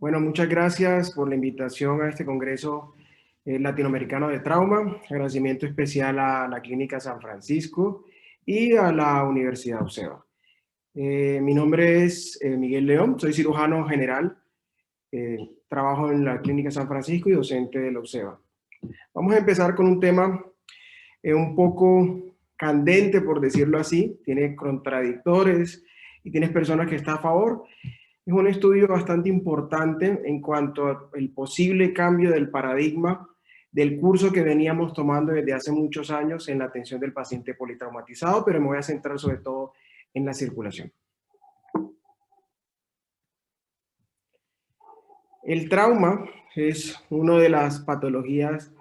Bueno, muchas gracias por la invitación a este Congreso Latinoamericano de Trauma. Agradecimiento especial a la Clínica San Francisco y a la Universidad UCEBA. Mi nombre es Miguel León, soy cirujano general, trabajo en la Clínica San Francisco y docente de la UCEBA. Vamos a empezar con un tema un poco candente, por decirlo así. Tiene contradictores y tienes personas que están a favor. Es un estudio bastante importante en cuanto al posible cambio del paradigma del curso que veníamos tomando desde hace muchos años en la atención del paciente politraumatizado, pero me voy a centrar sobre todo en la circulación. El trauma es una de las patologías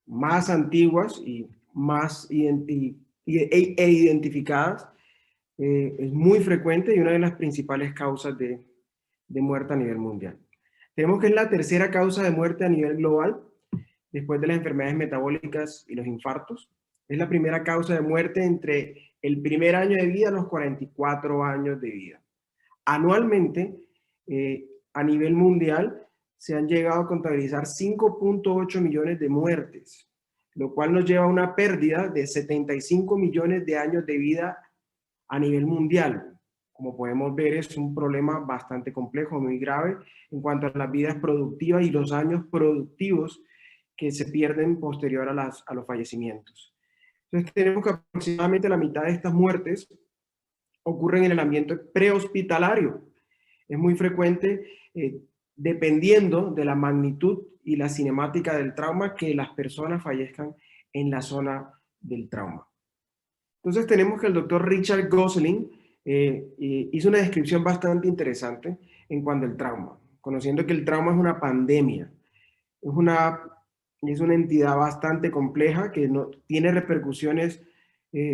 más antiguas y más identificadas. Es muy frecuente y una de las principales causas de muerte a nivel mundial. Tenemos que es la tercera causa de muerte a nivel global, después de las enfermedades metabólicas y los infartos. Es la primera causa de muerte entre el primer año de vida a los 44 años de vida. Anualmente, a nivel mundial, se han llegado a contabilizar 5.8 millones de muertes, lo cual nos lleva a una pérdida de 75 millones de años de vida a nivel mundial. Como podemos ver, es un problema bastante complejo, muy grave en cuanto a las vidas productivas y los años productivos que se pierden posterior a los fallecimientos. Entonces tenemos que aproximadamente la mitad de estas muertes ocurren en el ambiente prehospitalario. Es muy frecuente, dependiendo de la magnitud y la cinemática del trauma, que las personas fallezcan en la zona del trauma. Entonces tenemos que el doctor Richard Gosling hizo una descripción bastante interesante en cuanto al trauma, conociendo que el trauma es una pandemia, es una entidad bastante compleja que no, tiene repercusiones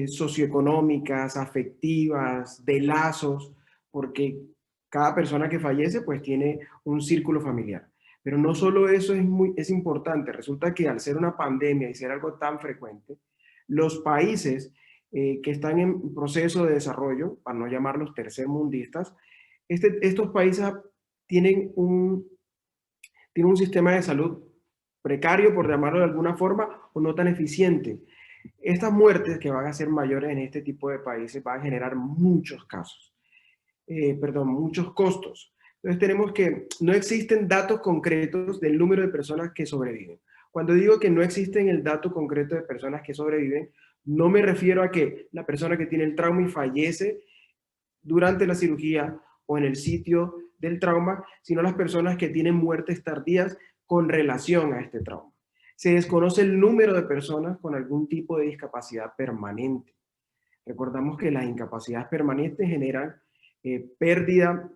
socioeconómicas, afectivas, de lazos, porque cada persona que fallece pues tiene un círculo familiar. Pero no solo eso es importante, resulta que al ser una pandemia y ser algo tan frecuente, los países que están en proceso de desarrollo, para no llamarlos tercermundistas, estos países tienen un sistema de salud precario, por llamarlo de alguna forma, o no tan eficiente. Estas muertes que van a ser mayores en este tipo de países van a generar muchos muchos costos. Entonces tenemos que no existen datos concretos del número de personas que sobreviven. Cuando digo que no existen el dato concreto de personas que sobreviven, no me refiero a que la persona que tiene el trauma y fallece durante la cirugía o en el sitio del trauma, sino las personas que tienen muertes tardías con relación a este trauma. Se desconoce el número de personas con algún tipo de discapacidad permanente. Recordamos que las incapacidades permanentes generan pérdida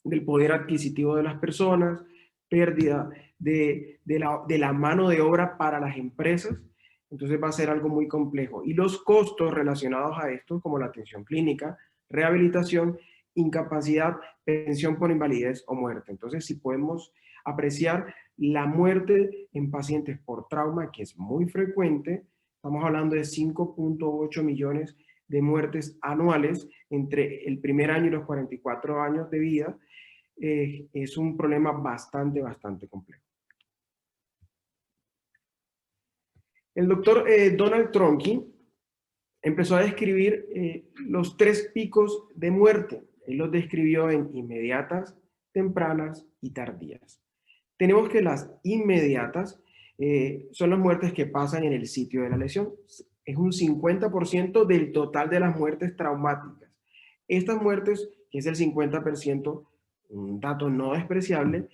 del poder adquisitivo de las personas, pérdida de la mano de obra para las empresas. Entonces va a ser algo muy complejo. Y los costos relacionados a esto, como la atención clínica, rehabilitación, incapacidad, pensión por invalidez o muerte. Entonces, si podemos apreciar la muerte en pacientes por trauma, que es muy frecuente, estamos hablando de 5.8 millones de muertes anuales entre el primer año y los 44 años de vida, es un problema bastante complejo. El doctor Donald Tronky empezó a describir los 3 picos de muerte. Él los describió en inmediatas, tempranas y tardías. Tenemos que las inmediatas son las muertes que pasan en el sitio de la lesión. Es un 50% del total de las muertes traumáticas. Estas muertes, que es el 50%, un dato no despreciable,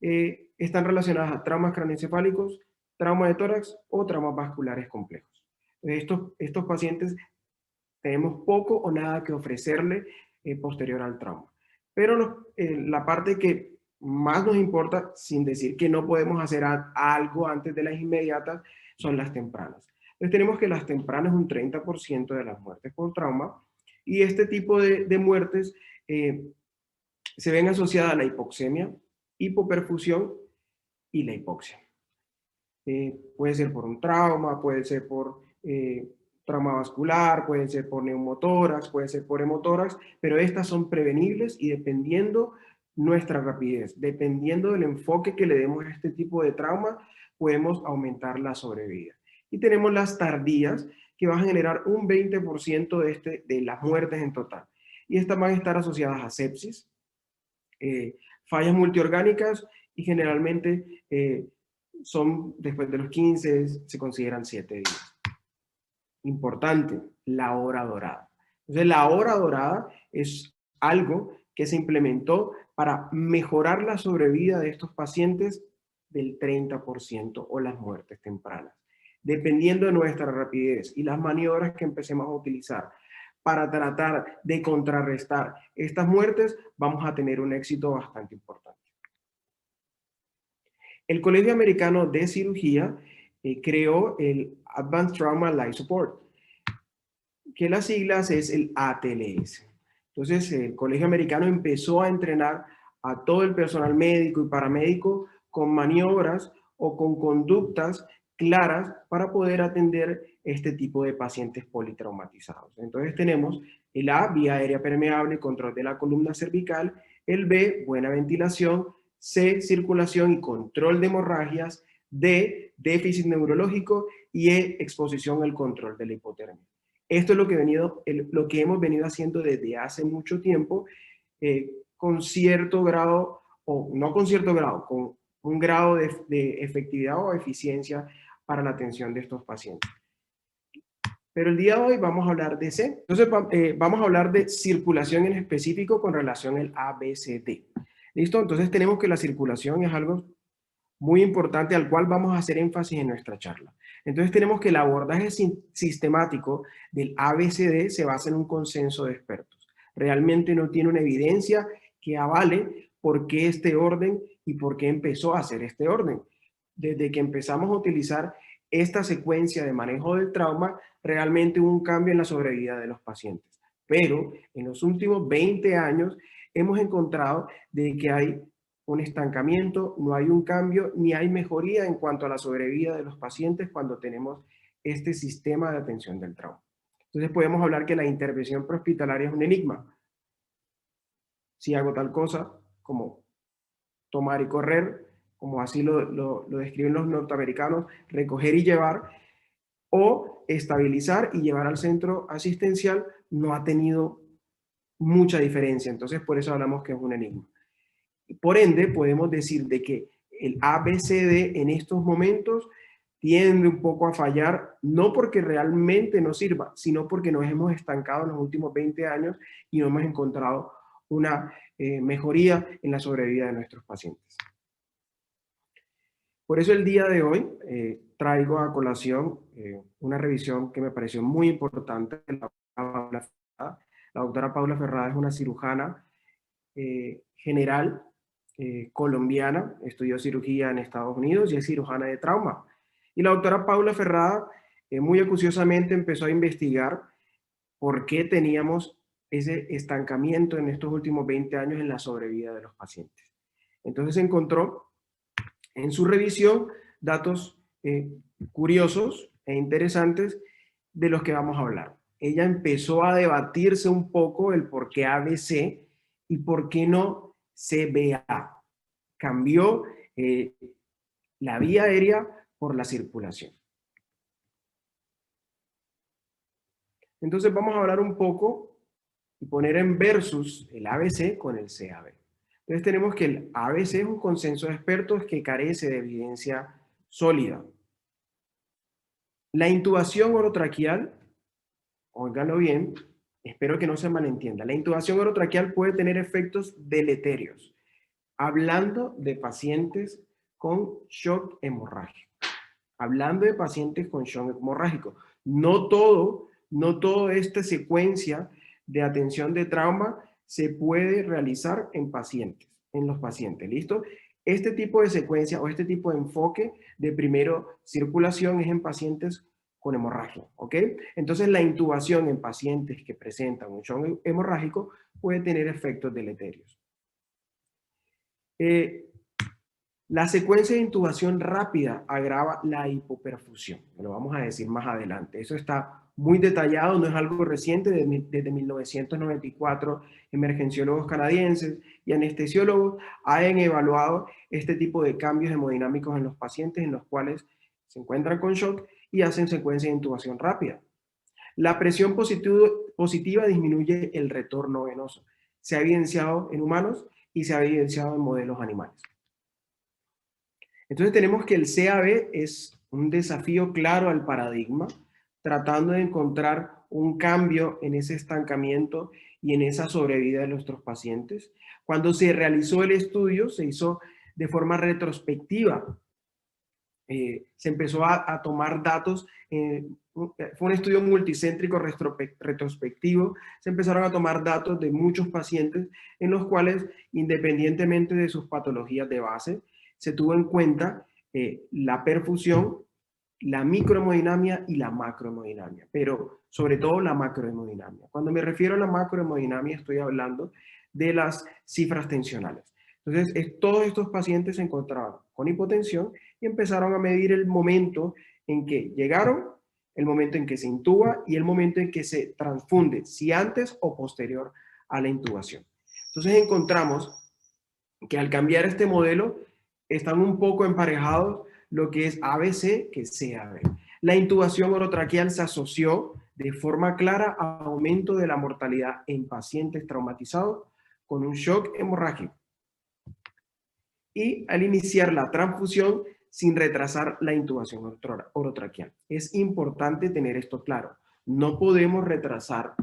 están relacionadas a traumas craneoencefálicos, trauma de tórax o traumas vasculares complejos. Estos pacientes tenemos poco o nada que ofrecerle posterior al trauma. Pero la parte que más nos importa, sin decir que no podemos hacer algo antes de las inmediatas, son las tempranas. Entonces tenemos que las tempranas es un 30% de las muertes por trauma, y este tipo de muertes se ven asociadas a la hipoxemia, hipoperfusión y la hipoxia. Puede ser por un trauma, puede ser por trauma vascular, puede ser por neumotórax, puede ser por hemotórax, pero estas son prevenibles y dependiendo nuestra rapidez. Dependiendo del enfoque que le demos a este tipo de trauma, podemos aumentar la sobrevida. Y tenemos las tardías, que van a generar un 20% de las muertes en total. Y estas van a estar asociadas a sepsis, fallas multiorgánicas y generalmente son después de los 15, se consideran 7 días. Importante, la hora dorada. Entonces, la hora dorada es algo que se implementó para mejorar la sobrevida de estos pacientes del 30% o las muertes tempranas. Dependiendo de nuestra rapidez y las maniobras que empecemos a utilizar para tratar de contrarrestar estas muertes, vamos a tener un éxito bastante importante. El Colegio Americano de Cirugía creó el Advanced Trauma Life Support, que las siglas es el ATLS. Entonces, el Colegio Americano empezó a entrenar a todo el personal médico y paramédico con maniobras o con conductas claras para poder atender este tipo de pacientes politraumatizados. Entonces tenemos el A, vía aérea permeable, control de la columna cervical; el B, buena ventilación; C, circulación y control de hemorragias; D, déficit neurológico; y E, exposición al control de la hipotermia. Esto es lo que hemos venido haciendo desde hace mucho tiempo, con cierto grado, o no con cierto grado, con un grado de efectividad o eficiencia para la atención de estos pacientes. Pero el día de hoy vamos a hablar de C. Entonces, vamos a hablar de circulación en específico con relación al ABCD. ¿Listo? Entonces tenemos que la circulación es algo muy importante al cual vamos a hacer énfasis en nuestra charla. Entonces tenemos que el abordaje sistemático del ABCD se basa en un consenso de expertos. Realmente no tiene una evidencia que avale por qué este orden y por qué empezó a hacer este orden. Desde que empezamos a utilizar esta secuencia de manejo del trauma, realmente hubo un cambio en la sobrevida de los pacientes. Pero en los últimos 20 años hemos encontrado de que hay un estancamiento, no hay un cambio, ni hay mejoría en cuanto a la sobrevida de los pacientes cuando tenemos este sistema de atención del trauma. Entonces podemos hablar que la intervención prehospitalaria es un enigma. Si hago tal cosa, como tomar y correr, como así lo describen los norteamericanos, recoger y llevar, o estabilizar y llevar al centro asistencial, no ha tenido mucha diferencia. Entonces por eso hablamos que es un enigma. Por ende, podemos decir de que el ABCD en estos momentos tiende un poco a fallar, no porque realmente no sirva, sino porque nos hemos estancado en los últimos 20 años y no hemos encontrado una mejoría en la sobrevida de nuestros pacientes. Por eso el día de hoy traigo a colación una revisión que me pareció muy importante. La doctora Paula Ferrada es una cirujana general colombiana, estudió cirugía en Estados Unidos y es cirujana de trauma. Y la doctora Paula Ferrada muy acuciosamente empezó a investigar por qué teníamos ese estancamiento en estos últimos 20 años en la sobrevida de los pacientes. Entonces encontró en su revisión datos curiosos e interesantes de los que vamos a hablar. Ella empezó a debatirse un poco el por qué ABC y por qué no CBA. Cambió la vía aérea por la circulación. Entonces vamos a hablar un poco y poner en versus el ABC con el CAB. Entonces tenemos que el ABC es un consenso de expertos que carece de evidencia sólida. La intubación orotraqueal, óiganlo bien, espero que no se malentienda, la intubación orotraqueal puede tener efectos deleterios, hablando de pacientes con shock hemorrágico. Hablando de pacientes con shock hemorrágico. No todo esta secuencia de atención de trauma se puede realizar en pacientes, en los pacientes, ¿listo? Este tipo de secuencia o este tipo de enfoque de primero circulación es en pacientes con hemorragia, ¿ok? Entonces la intubación en pacientes que presentan un shock hemorrágico puede tener efectos deleterios. La secuencia de intubación rápida agrava la hipoperfusión. Lo vamos a decir más adelante. Eso está muy detallado, no es algo reciente. Desde 1994, emergenciólogos canadienses y anestesiólogos han evaluado este tipo de cambios hemodinámicos en los pacientes en los cuales se encuentran con shock y hacen secuencia de intubación rápida. La presión positiva disminuye el retorno venoso. Se ha evidenciado en humanos y se ha evidenciado en modelos animales. Entonces tenemos que el CAB es un desafío claro al paradigma, tratando de encontrar un cambio en ese estancamiento y en esa sobrevida de nuestros pacientes. Cuando se realizó el estudio, se hizo de forma retrospectiva. Se empezó a tomar datos, fue un estudio multicéntrico retrospectivo, se empezaron a tomar datos de muchos pacientes en los cuales, independientemente de sus patologías de base, se tuvo en cuenta la perfusión, la microhemodinamia y la macrohemodinamia, pero sobre todo la macrohemodinamia. Cuando me refiero a la macrohemodinamia estoy hablando de las cifras tensionales. Entonces, todos estos pacientes se encontraban con hipotensión y empezaron a medir el momento en que llegaron, el momento en que se intuba y el momento en que se transfunde, si antes o posterior a la intubación. Entonces encontramos que al cambiar este modelo están un poco emparejados lo que es ABC que CAB. La intubación orotraqueal se asoció de forma clara a aumento de la mortalidad en pacientes traumatizados con un shock hemorrágico. Y al iniciar la transfusión sin retrasar la intubación orotraqueal. Es importante tener esto claro. No podemos retrasar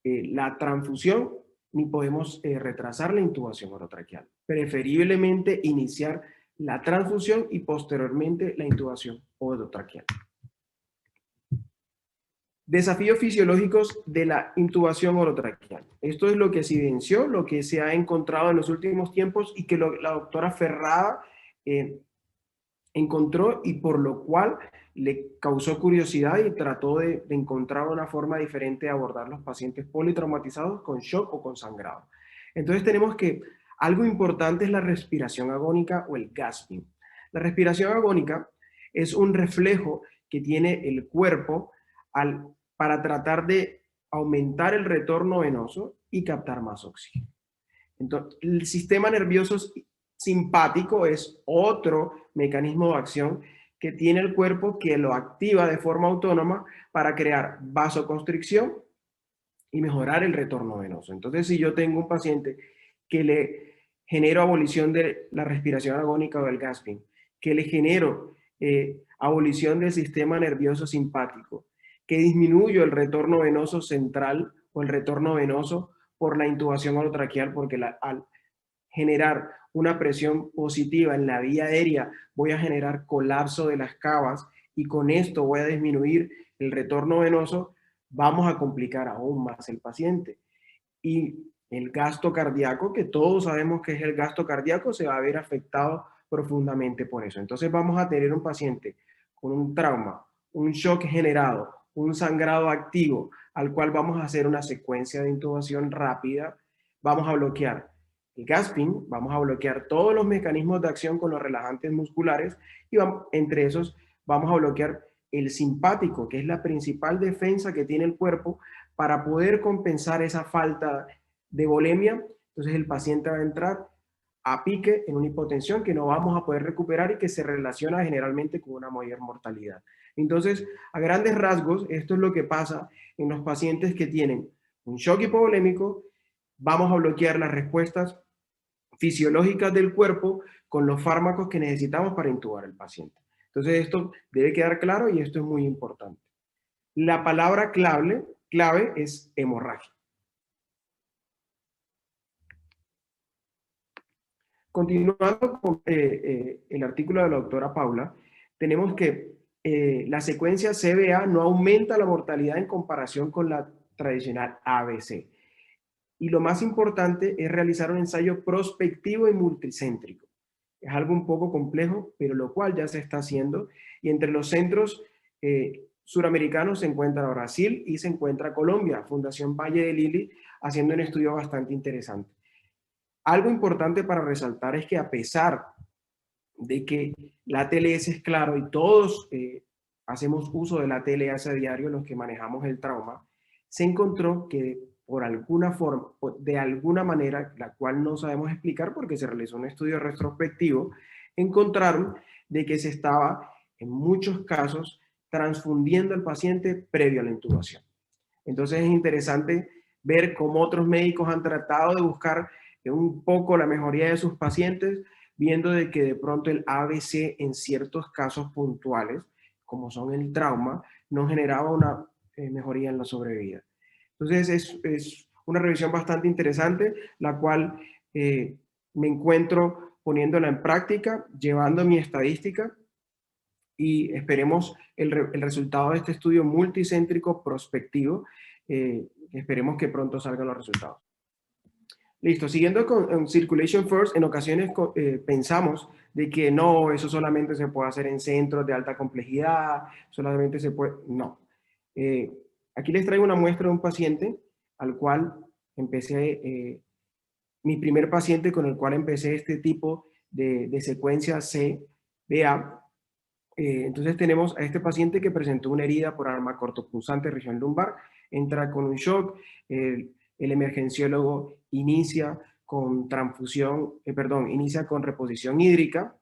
la transfusión ni podemos retrasar la intubación orotraqueal. Preferiblemente iniciar la transfusión y posteriormente la intubación orotraqueal. Desafíos fisiológicos de la intubación orotraqueal. Esto es lo que se evidenció, lo que se ha encontrado en los últimos tiempos y que la doctora Ferrada encontró y por lo cual le causó curiosidad y trató de encontrar una forma diferente de abordar los pacientes politraumatizados con shock o con sangrado. Entonces tenemos que algo importante es la respiración agónica o el gasping. La respiración agónica es un reflejo que tiene el cuerpo para tratar de aumentar el retorno venoso y captar más oxígeno. Entonces, el sistema nervioso simpático es otro mecanismo de acción que tiene el cuerpo que lo activa de forma autónoma para crear vasoconstricción y mejorar el retorno venoso. Entonces, si yo tengo un paciente que le genero abolición de la respiración agónica o del gasping, que le genero abolición del sistema nervioso simpático, que disminuyo el retorno venoso central o el retorno venoso por la intubación orotraqueal, porque al generar una presión positiva en la vía aérea voy a generar colapso de las cavas y con esto voy a disminuir el retorno venoso, vamos a complicar aún más el paciente. Y el gasto cardíaco, que todos sabemos que es el gasto cardíaco, se va a ver afectado profundamente por eso. Entonces vamos a tener un paciente con un trauma, un shock generado, un sangrado activo, al cual vamos a hacer una secuencia de intubación rápida, vamos a bloquear el gasping, vamos a bloquear todos los mecanismos de acción con los relajantes musculares y entre esos vamos a bloquear el simpático, que es la principal defensa que tiene el cuerpo para poder compensar esa falta de volemia. Entonces el paciente va a entrar a pique en una hipotensión que no vamos a poder recuperar y que se relaciona generalmente con una mayor mortalidad. Entonces, a grandes rasgos, esto es lo que pasa en los pacientes que tienen un shock hipovolémico. Vamos a bloquear las respuestas fisiológicas del cuerpo con los fármacos que necesitamos para intubar al paciente. Entonces, esto debe quedar claro y esto es muy importante. La palabra clave es hemorragia. Continuando con el artículo de la doctora Paula, tenemos que la secuencia CBA no aumenta la mortalidad en comparación con la tradicional ABC. Y lo más importante es realizar un ensayo prospectivo y multicéntrico. Es algo un poco complejo, pero lo cual ya se está haciendo. Y entre los centros suramericanos se encuentra Brasil y se encuentra Colombia, Fundación Valle de Lili, haciendo un estudio bastante interesante. Algo importante para resaltar es que a pesar de que la ATLS es claro y todos hacemos uso de la ATLS a diario, los que manejamos el trauma, se encontró que por alguna forma, de alguna manera, la cual no sabemos explicar porque se realizó un estudio retrospectivo, encontraron de que se estaba en muchos casos transfundiendo al paciente previo a la intubación. Entonces es interesante ver cómo otros médicos han tratado de buscar un poco la mejoría de sus pacientes, viendo de que de pronto el ABC en ciertos casos puntuales, como son el trauma, no generaba una mejoría en la sobrevida. Entonces es una revisión bastante interesante, la cual me encuentro poniéndola en práctica, llevando mi estadística y esperemos el resultado de este estudio multicéntrico prospectivo. Esperemos que pronto salgan los resultados. Listo, siguiendo con Circulation First, en ocasiones pensamos de que no, eso solamente se puede hacer en centros de alta complejidad, solamente se puede, no. Aquí les traigo una muestra de un paciente al cual empecé, mi primer paciente con el cual empecé este tipo de secuencia CBA. Entonces tenemos a este paciente que presentó una herida por arma cortopunzante región lumbar, entra con un shock, el emergenciólogo inicia con transfusión, inicia con reposición hídrica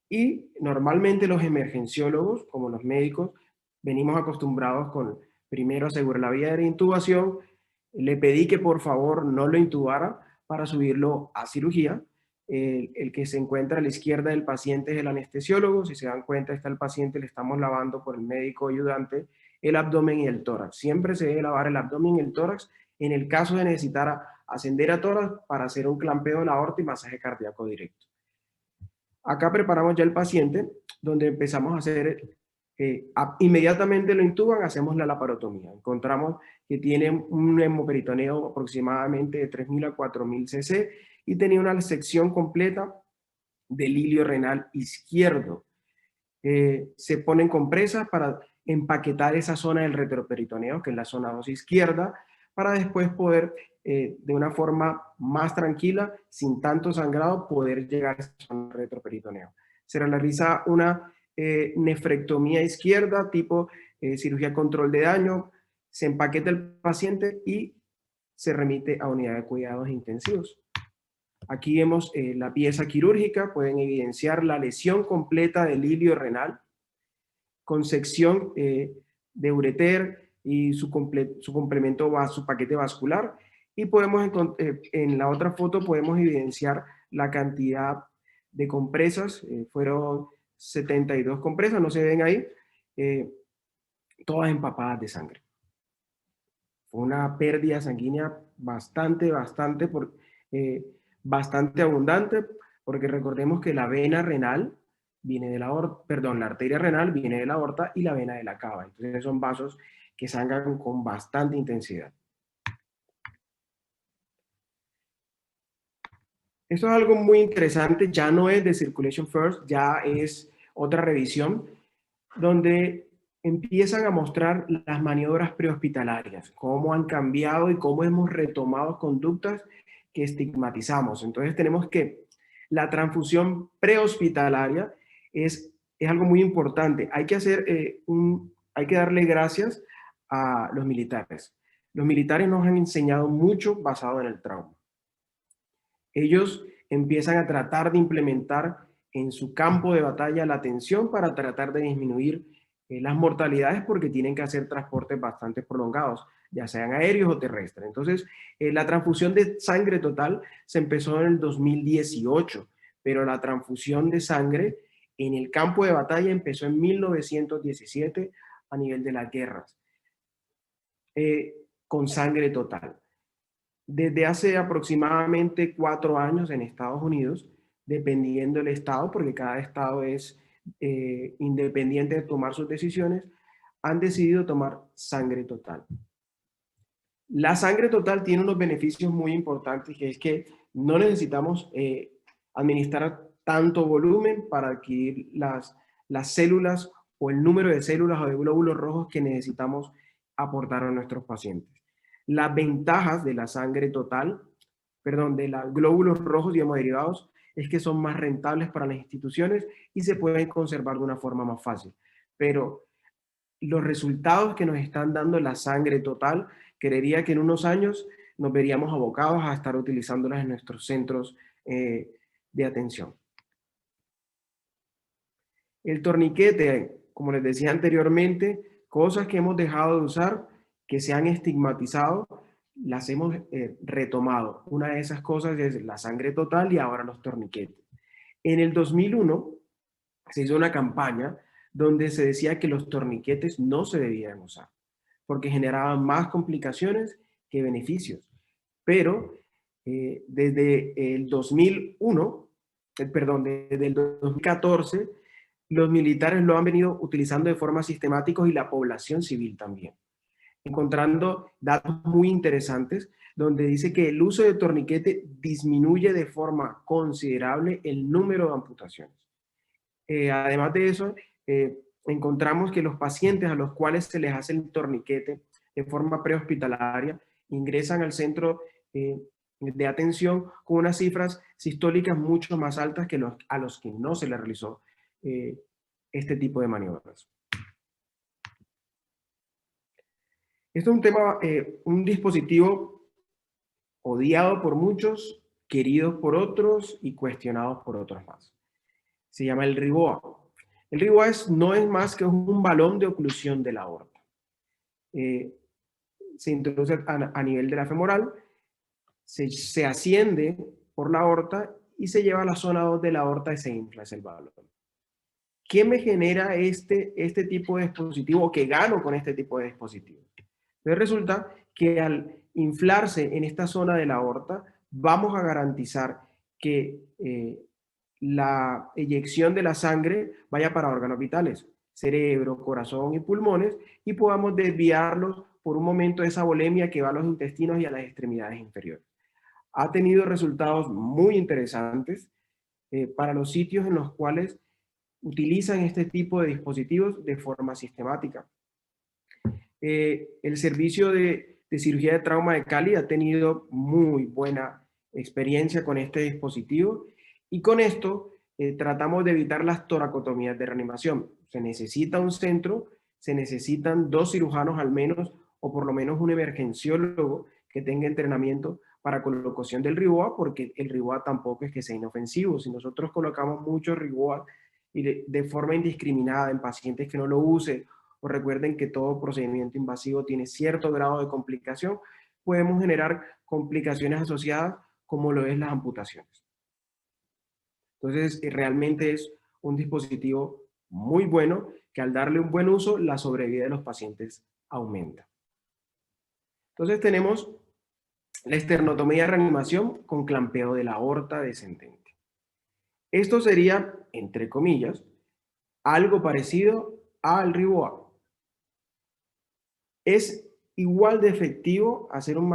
y normalmente los emergenciólogos, como los médicos, venimos acostumbrados con primero asegurar la vía de intubación, le pedí que por favor no lo intubara para subirlo a cirugía. El que se encuentra a la izquierda del paciente es el anestesiólogo. Si se dan cuenta, está el paciente, le estamos lavando por el médico ayudante el abdomen y el tórax. Siempre se debe lavar el abdomen y el tórax en el caso de necesitar ascender a tórax para hacer un clampeo de la aorta y masaje cardíaco directo. Acá preparamos ya el paciente, donde empezamos a hacer, inmediatamente lo intuban, hacemos la laparotomía. Encontramos que tiene un hemoperitoneo aproximadamente de 3.000 a 4.000 cc y tenía una sección completa del hilio renal izquierdo. Se ponen compresas para empaquetar esa zona del retroperitoneo, que es la zona 2 izquierda, para después poder, de una forma más tranquila, sin tanto sangrado, poder llegar a esa zona del retroperitoneo. Se realiza una nefrectomía izquierda, tipo cirugía control de daño, se empaqueta el paciente y se remite a unidad de cuidados intensivos. Aquí vemos la pieza quirúrgica, pueden evidenciar la lesión completa del hilio renal, con sección de ureter y su complemento, su paquete vascular. Y podemos, en la otra foto podemos evidenciar la cantidad de compresas, fueron 72 compresas, no se ven ahí, todas empapadas de sangre. Fue una pérdida sanguínea bastante abundante, porque recordemos que la vena renal viene de la aorta, perdón, la arteria renal viene de la aorta y la vena de la cava. Entonces son vasos que sangran con bastante intensidad. Esto es algo muy interesante, ya no es de Circulation First, ya es otra revisión, donde empiezan a mostrar las maniobras prehospitalarias, cómo han cambiado y cómo hemos retomado conductas que estigmatizamos. Entonces tenemos que la transfusión prehospitalaria es algo muy importante. Hay que hacer hay que darle gracias a los militares. Los militares nos han enseñado mucho basado en el trauma. Ellos empiezan a tratar de implementar en su campo de batalla la atención para tratar de disminuir las mortalidades, porque tienen que hacer transportes bastante prolongados, ya sean aéreos o terrestres. Entonces, la transfusión de sangre total se empezó en el 2018, pero la transfusión de sangre en el campo de batalla empezó en 1917 a nivel de las guerras, con sangre total. Desde hace aproximadamente 4 años en Estados Unidos, dependiendo del estado, porque cada estado es independiente de tomar sus decisiones, han decidido tomar sangre total. La sangre total tiene unos beneficios muy importantes, que es que no necesitamos administrar tanto volumen para adquirir las células o el número de células o de glóbulos rojos que necesitamos aportar a nuestros pacientes. Las ventajas de la sangre total, de los glóbulos rojos y hemoderivados es que son más rentables para las instituciones y se pueden conservar de una forma más fácil. Pero los resultados que nos están dando la sangre total, creería que en unos años nos veríamos abocados a estar utilizándolas en nuestros centros de atención. El torniquete, como les decía anteriormente, cosas que hemos dejado de usar, que se han estigmatizado, las hemos retomado. Una de esas cosas es la sangre total y ahora los torniquetes. En el 2001 se hizo una campaña donde se decía que los torniquetes no se debían usar, porque generaban más complicaciones que beneficios. Pero desde el 2001, desde el 2014, los militares lo han venido utilizando de forma sistemática y la población civil también, encontrando datos muy interesantes donde dice que el uso de torniquete disminuye de forma considerable el número de amputaciones. Además de eso, encontramos que los pacientes a los cuales se les hace el torniquete de forma prehospitalaria ingresan al centro de atención con unas cifras sistólicas mucho más altas que a los que no se les realizó este tipo de maniobras. Esto es un tema, un dispositivo odiado por muchos, querido por otros y cuestionado por otros más. Se llama el RIBOA. El RIBOA no es más que un balón de oclusión de la aorta. Se introduce a nivel de la femoral, se asciende por la aorta y se lleva a la zona 2 de la aorta y se infla ese balón. ¿Qué me genera este tipo de dispositivo o qué gano con este tipo de dispositivo? Entonces resulta que al inflarse en esta zona de la aorta, vamos a garantizar que la eyección de la sangre vaya para órganos vitales, cerebro, corazón y pulmones, y podamos desviarlos por un momento de esa volemia que va a los intestinos y a las extremidades inferiores. Ha tenido resultados muy interesantes para los sitios en los cuales utilizan este tipo de dispositivos de forma sistemática. El servicio de cirugía de trauma de Cali ha tenido muy buena experiencia con este dispositivo y con esto tratamos de evitar las toracotomías de reanimación. Se necesita un centro, se necesitan 2 cirujanos al menos o por lo menos un emergenciólogo que tenga entrenamiento para colocación del RIBOA, porque el RIBOA tampoco es que sea inofensivo. Si nosotros colocamos mucho RIBOA y de forma indiscriminada en pacientes que no lo usen, o recuerden que todo procedimiento invasivo tiene cierto grado de complicación, podemos generar complicaciones asociadas como lo es las amputaciones. Entonces, realmente es un dispositivo muy bueno que al darle un buen uso, la sobrevida de los pacientes aumenta. Entonces tenemos la esternotomía de reanimación con clampeo de la aorta descendente. Esto sería, entre comillas, algo parecido al RIBOA. Es igual de efectivo hacer un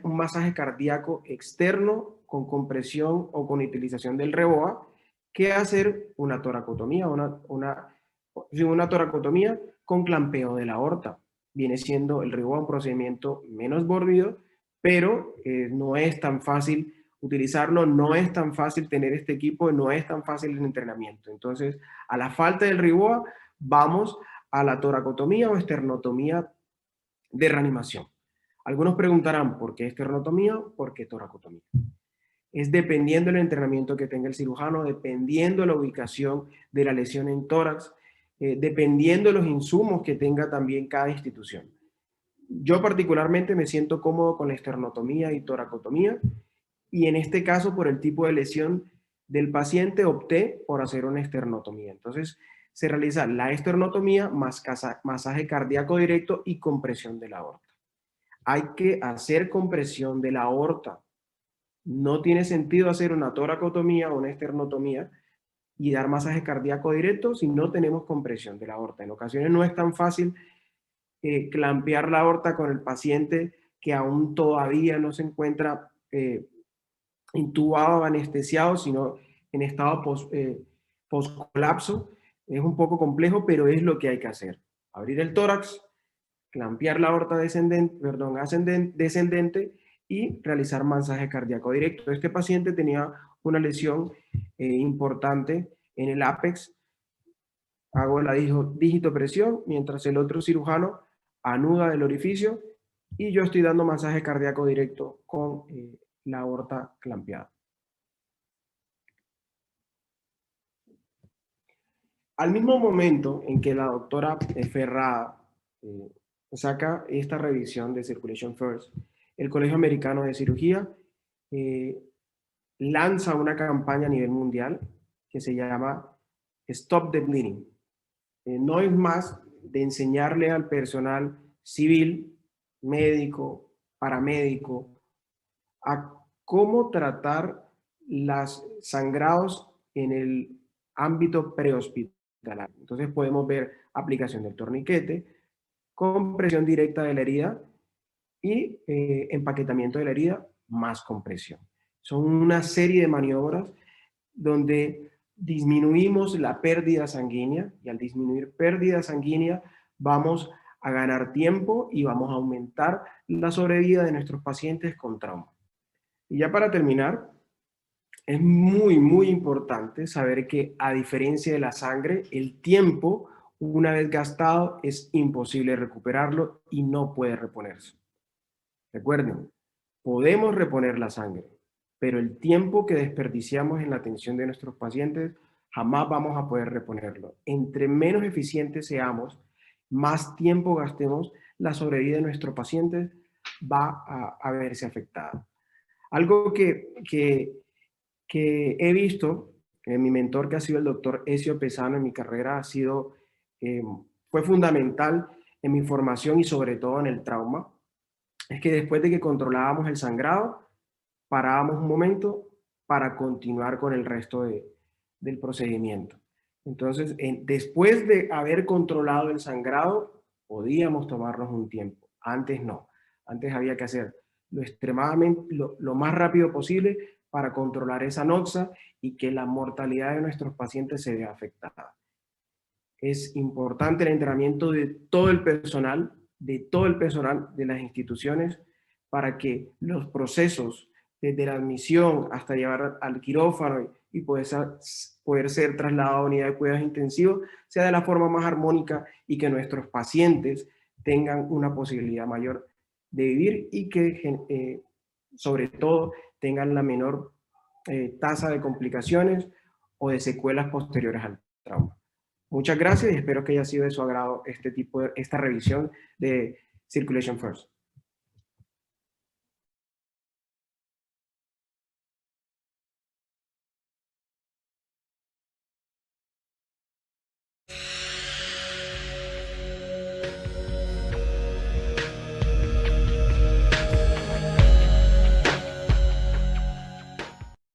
masaje cardíaco externo con compresión o con utilización del RIBOA que hacer una toracotomía, una toracotomía con clampeo de la aorta. Viene siendo el RIBOA un procedimiento menos morbido, pero no es tan fácil utilizarlo, no es tan fácil tener este equipo, no es tan fácil el entrenamiento. Entonces, a la falta del RIBOA, vamos a la toracotomía o esternotomía de reanimación. Algunos preguntarán, ¿por qué esternotomía? ¿Por qué toracotomía? Es dependiendo del entrenamiento que tenga el cirujano, dependiendo de la ubicación de la lesión en tórax, dependiendo de los insumos que tenga también cada institución. Yo particularmente me siento cómodo con la esternotomía y toracotomía, y en este caso, por el tipo de lesión del paciente, opté por hacer una esternotomía. Entonces, se realiza la esternotomía más masaje cardíaco directo y compresión de la aorta. Hay que hacer compresión de la aorta. No tiene sentido hacer una toracotomía o una esternotomía y dar masaje cardíaco directo si no tenemos compresión de la aorta. En ocasiones no es tan fácil clampear la aorta con el paciente que aún todavía no se encuentra intubado o anestesiado, sino en estado post-colapso. Es un poco complejo, pero es lo que hay que hacer. Abrir el tórax, clampear la aorta descendente y realizar masaje cardíaco directo. Este paciente tenía una lesión importante en el ápex. Hago la digitopresión mientras el otro cirujano anuda el orificio y yo estoy dando masaje cardíaco directo con la aorta clampeada. Al mismo momento en que la doctora Ferrada saca esta revisión de Circulation First, el Colegio Americano de Cirugía lanza una campaña a nivel mundial que se llama Stop the Bleeding. No es más de enseñarle al personal civil, médico, paramédico, a cómo tratar los sangrados en el ámbito prehospitalario. Entonces podemos ver aplicación del torniquete, compresión directa de la herida y empaquetamiento de la herida más compresión. Son una serie de maniobras donde disminuimos la pérdida sanguínea y al disminuir pérdida sanguínea vamos a ganar tiempo y vamos a aumentar la sobrevida de nuestros pacientes con trauma. Y ya para terminar, es muy importante saber que a diferencia de la sangre, el tiempo, una vez gastado, es imposible recuperarlo y no puede reponerse. Recuerden, podemos reponer la sangre, pero el tiempo que desperdiciamos en la atención de nuestros pacientes jamás vamos a poder reponerlo. Entre menos eficientes seamos, más tiempo gastemos, la sobrevida de nuestros pacientes va a verse afectada. Algo que he visto, mi mentor que ha sido el doctor Ezio Pesano en mi carrera fue fundamental en mi formación y sobre todo en el trauma, es que después de que controlábamos el sangrado, parábamos un momento para continuar con el resto del procedimiento. Entonces, después de haber controlado el sangrado, podíamos tomarnos un tiempo. Antes no. Antes había que hacer lo más rápido posible para controlar esa noxa y que la mortalidad de nuestros pacientes se vea afectada. Es importante el entrenamiento de todo el personal de las instituciones para que los procesos desde la admisión hasta llevar al quirófano y poder ser trasladado a unidad de cuidados intensivos sea de la forma más armónica y que nuestros pacientes tengan una posibilidad mayor de vivir y que sobre todo tengan la menor tasa de complicaciones o de secuelas posteriores al trauma. Muchas gracias y espero que haya sido de su agrado esta revisión de Circulation First.